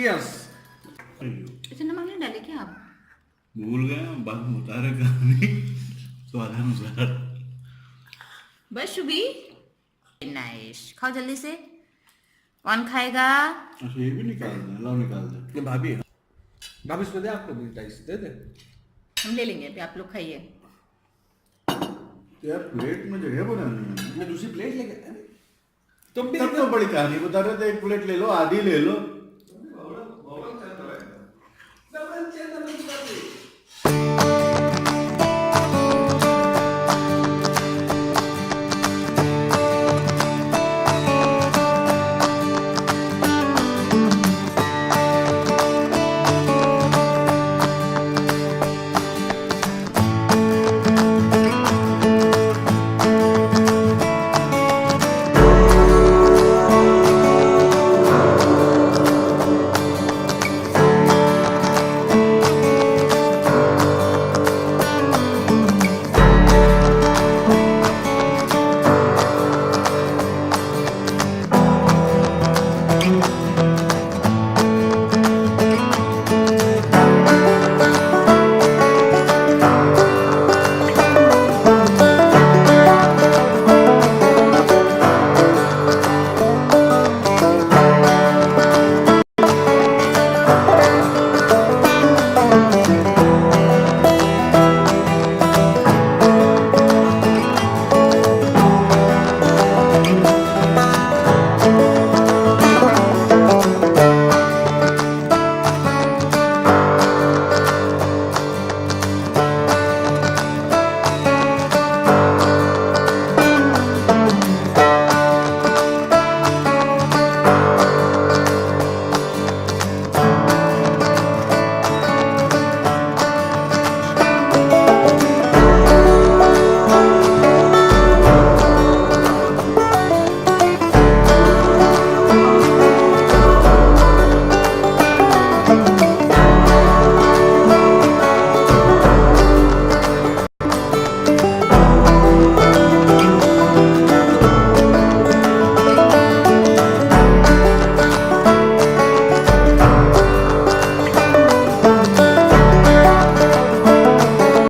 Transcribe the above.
Yes. इतना नमक नहीं डाले क्या आप? भूल गया बाद में उतारे कहानी स्वादानुसार। बस शुभी, नाइस। खाओ जल्दी से। कौन खाएगा? अच्छा ये भी निकाल दे, लाओ निकाल दे। ये भाभी है। भाभी इसमें दे, आपको फ्रीड्राइस दे दे। हम ले लेंगे अभी, आप लोग खाइए। तो यार प्लेट में जगह बनानी है। मैं दूसरी प्लेट लेके तुम भी तब तो बड़ी कहानी बता रहे थे, एक प्लेट ले लो, आधी ले लो।